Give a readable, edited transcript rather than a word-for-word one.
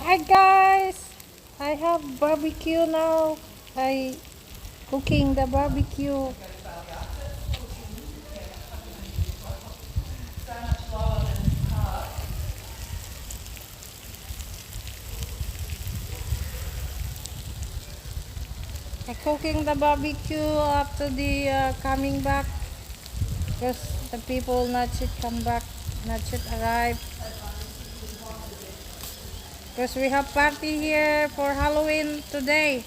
Hi guys, I have barbecue now. I cooking the barbecue. I cooking the barbecue after the coming back because the people not yet come back, not yet arrive. Because we have party here for Halloween today.